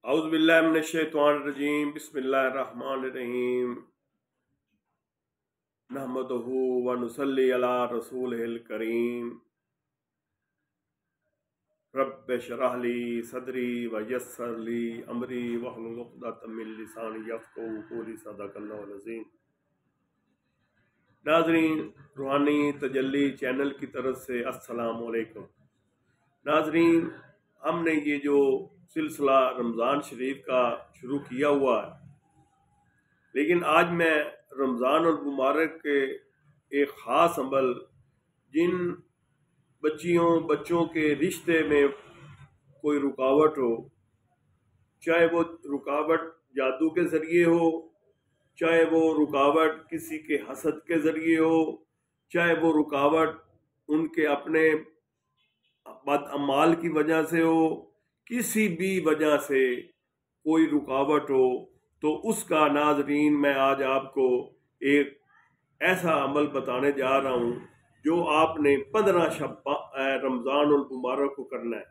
اعوذ باللہ من الشیطان الرجیم بسم اللہ الرحمن الرحیم نحمدہ ونصلی علی رسولہ الکریم رب اشرح لی صدری ویسر لی امری واحلل عقدۃ من لسانی یفقہوا قولی صدق اللہ العظیم۔ ناظرین، روحانی تجلی چینل کی طرف سے السلام علیکم۔ ناظرین، ہم نے یہ جو سلسلہ رمضان شریف کا شروع کیا ہوا ہے، لیکن آج میں رمضان المبارک کے ایک خاص عمل جن بچوں کے رشتے میں کوئی رکاوٹ ہو، چاہے وہ رکاوٹ جادو کے ذریعے ہو، چاہے وہ رکاوٹ کسی کے حسد کے ذریعے ہو، چاہے وہ رکاوٹ ان کے اپنے بد اعمال کی وجہ سے ہو، کسی بھی وجہ سے کوئی رکاوٹ ہو، تو اس کا ناظرین میں آج آپ کو ایک ایسا عمل بتانے جا رہا ہوں جو آپ نے 15 رمضان المبارک کو کرنا ہے۔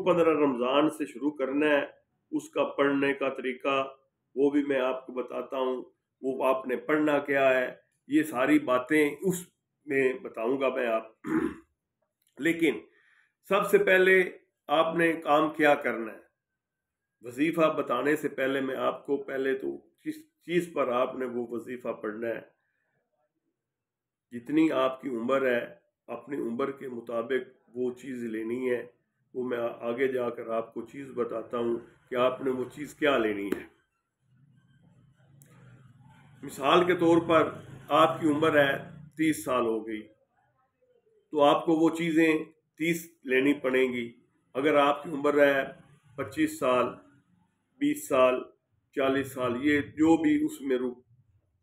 15 رمضان سے شروع کرنا ہے۔ اس کا پڑھنے کا طریقہ وہ بھی میں آپ کو بتاتا ہوں، وہ آپ نے پڑھنا کیا ہے، یہ ساری باتیں اس میں بتاؤں گا میں آپ۔ لیکن سب سے پہلے آپ نے کام کیا کرنا ہے۔ وظیفہ بتانے سے پہلے میں آپ کو پہلے تو کس چیز پر آپ نے وہ وظیفہ پڑھنا ہے، جتنی آپ کی عمر ہے اپنی عمر کے مطابق وہ چیز لینی ہے۔ وہ میں آگے جا کر آپ کو چیز بتاتا ہوں کہ آپ نے وہ چیز کیا لینی ہے۔ مثال کے طور پر آپ کی عمر ہے 30 سال ہو گئی، تو آپ کو وہ چیزیں 30 لینی پڑیں گی۔ اگر آپ کی عمر ہے 25 سال، 20 سال، 40 سال، یہ جو بھی اس میں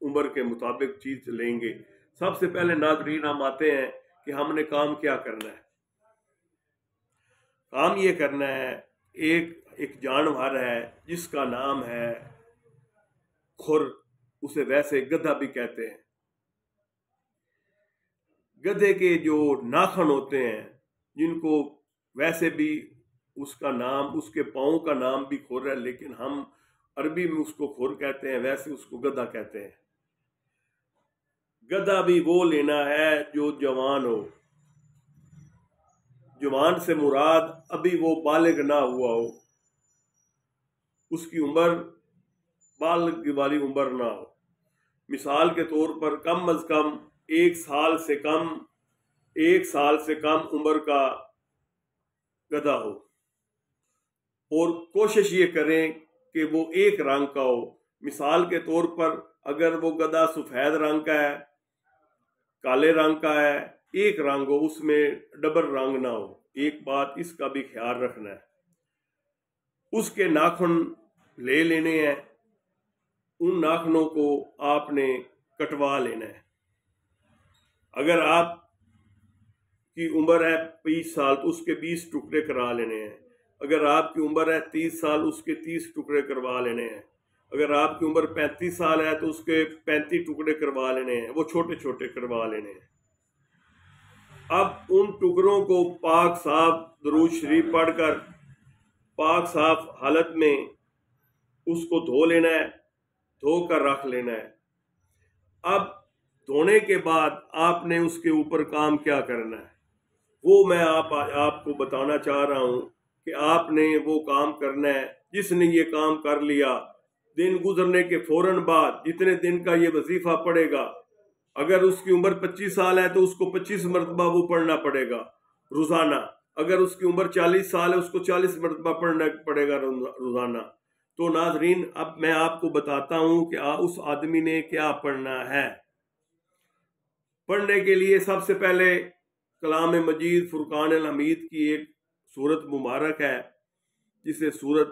عمر کے مطابق چیز لیں گے۔ سب سے پہلے ناظرین ہم آتے ہیں کہ ہم نے کام کیا کرنا ہے۔ کام یہ کرنا ہے، ایک جانور ہے جس کا نام ہے کھر، اسے ویسے گدھا بھی کہتے ہیں۔ گدھے کے جو ناخن ہوتے ہیں، جن کو ویسے بھی اس کا نام، اس کے پاؤں کا نام بھی کھر ہے، لیکن ہم عربی میں اس کو کھر کہتے ہیں، ویسے اس کو گدھا کہتے ہیں۔ گدھا بھی وہ لینا ہے جو جوان ہو۔ جوان سے مراد ابھی وہ بالغ نہ ہوا ہو، اس کی عمر بالغ والی عمر نہ ہو۔ مثال کے طور پر کم از کم 1 سال سے کم عمر کا گدھا ہو، اور کوشش یہ کریں کہ وہ ایک رنگ کا ہو۔ مثال کے طور پر اگر وہ گدھا سفید رنگ کا ہے، کالے رنگ کا ہے، ایک رنگ ہو، اس میں ڈبل رنگ نہ ہو۔ ایک بات اس کا بھی خیال رکھنا ہے۔ اس کے ناخن لے لینے ہیں، ان ناخنوں کو آپ نے کٹوا لینا ہے۔ اگر آپ کی عمر ہے 20 سال تو اس کے 20 ٹکڑے کرا لینے ہیں۔ اگر آپ کی عمر ہے 30 سال اس کے 30 ٹکڑے کروا لینے ہیں۔ اگر آپ کی عمر 35 سال ہے تو اس کے 35 ٹکڑے کروا لینے ہیں، وہ چھوٹے چھوٹے کروا لینے ہیں۔ اب ان ٹکڑوں کو پاک صاف درود شریف پڑھ کر پاک صاف حالت میں اس کو دھو لینا ہے، دھو کر رکھ لینا ہے۔ اب دھونے کے بعد آپ نے اس کے اوپر کام کیا کرنا ہے، وہ میں آپ کو بتانا چاہ رہا ہوں کہ آپ نے وہ کام کرنا ہے۔ جس نے یہ کام کر لیا، دن گزرنے کے فوراً بعد جتنے دن کا یہ وظیفہ پڑے گا، اگر اس کی عمر 25 سال ہے تو اس کو 25 مرتبہ وہ پڑھنا پڑے گا روزانہ۔ اگر اس کی عمر 40 سال ہے اس کو 40 مرتبہ پڑھنا پڑے گا روزانہ۔ تو ناظرین، اب میں آپ کو بتاتا ہوں کہ اس آدمی نے کیا پڑھنا ہے۔ پڑھنے کے لیے سب سے پہلے کلام مجید فرقان الحمید کی ایک سورت مبارک ہے جسے سورت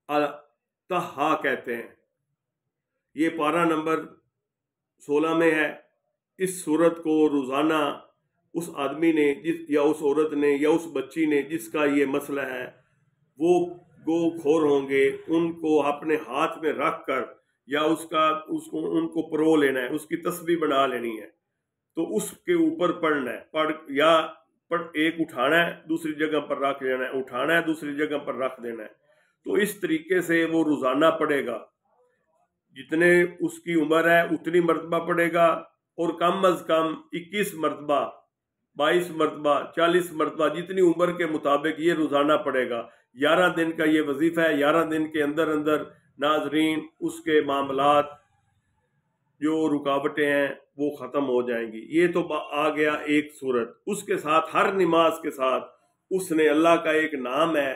الطحا کہتے ہیں۔ یہ پارہ نمبر 16 میں ہے۔ اس سورت کو روزانہ اس آدمی نے یا اس عورت نے یا اس بچی نے جس کا یہ مسئلہ ہے، وہ گو کھور ہوں گے، ان کو اپنے ہاتھ میں رکھ کر یا ان کو پرو لینا ہے، اس کی تسبیح بنا لینی ہے، تو اس کے اوپر پڑھنا ہے، یا ایک اٹھانا ہے دوسری جگہ پر رکھ لینا ہے، اٹھانا ہے دوسری جگہ پر رکھ دینا ہے. تو اس طریقے سے وہ روزانہ پڑھے گا، جتنے اس کی عمر ہے اتنی مرتبہ پڑھے گا، اور کم از کم 21 مرتبہ، 22 مرتبہ، 40 مرتبہ، جتنی عمر کے مطابق یہ روزانہ پڑھے گا. 11 دن کا یہ وظیفہ ہے. 11 دن کے اندر اندر ناظرین اس کے معاملات جو رکاوٹیں ہیں وہ ختم ہو جائیں گی. یہ تو آ گیا ایک صورت. اس کے ساتھ ہر نماز کے ساتھ اس نے اللہ کا ایک نام ہے،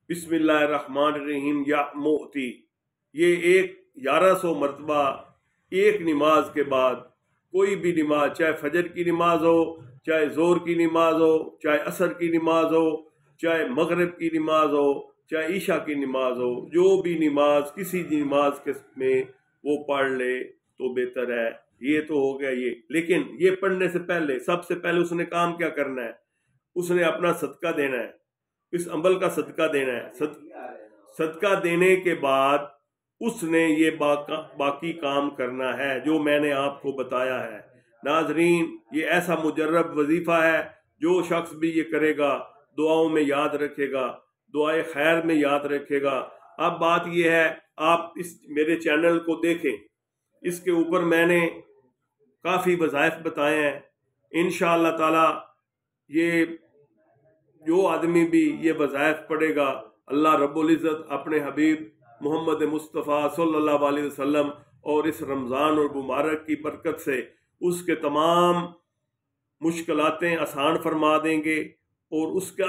بسم اللہ الرحمن الرحیم یا موتی، یہ 1100 مرتبہ ایک نماز کے بعد، کوئی بھی نماز، چاہے فجر کی نماز ہو، چاہے زور کی نماز ہو، چاہے عصر کی نماز ہو، چاہے مغرب کی نماز ہو، چاہے عشاء کی نماز ہو، جو بھی نماز کسی نماز کے میں وہ پڑھ لے تو بہتر ہے. یہ تو ہو گیا یہ. لیکن یہ پڑھنے سے پہلے سب سے پہلے اس نے کام کیا کرنا ہے؟ اس نے اپنا صدقہ دینا ہے، اس عمل کا صدقہ دینا ہے. صدقہ دینے کے بعد اس نے یہ باقی کام کرنا ہے جو میں نے آپ کو بتایا ہے. ناظرین یہ ایسا مجرب وظیفہ ہے، جو شخص بھی یہ کرے گا دعاؤں میں یاد رکھے گا، دعائے خیر میں یاد رکھے گا. اب بات یہ ہے، آپ اس میرے چینل کو دیکھیں، اس کے اوپر میں نے کافی وظائف بتائے ہیں. انشاءاللہ تعالی یہ جو آدمی بھی یہ وظائف پڑھے گا، اللہ رب العزت اپنے حبیب محمد مصطفیٰ صلی اللہ علیہ وسلم اور اس رمضان اور مبارک کی برکت سے اس کے تمام مشکلاتیں آسان فرما دیں گے، اور اس کا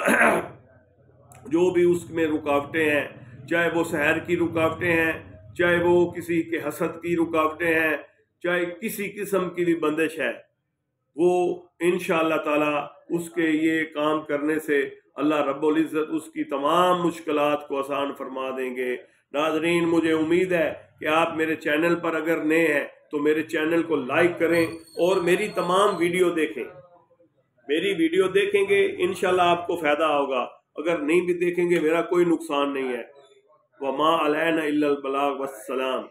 جو بھی اس میں رکاوٹیں ہیں، چاہے وہ سحر کی رکاوٹیں ہیں، چاہے وہ کسی کے حسد کی رکاوٹیں ہیں، چاہے کسی قسم کی بھی بندش ہے، وہ انشاءاللہ تعالی اس کے یہ کام کرنے سے اللہ رب العزت اس کی تمام مشکلات کو آسان فرما دیں گے. ناظرین مجھے امید ہے کہ آپ میرے چینل پر اگر نئے ہیں تو میرے چینل کو لائک کریں اور میری تمام ویڈیو دیکھیں. میری ویڈیو دیکھیں گے انشاءاللہ آپ کو فائدہ ہوگا، اگر نہیں بھی دیکھیں گے میرا کوئی نقصان نہیں ہے. وما علینا الا البلاغ. والسلام.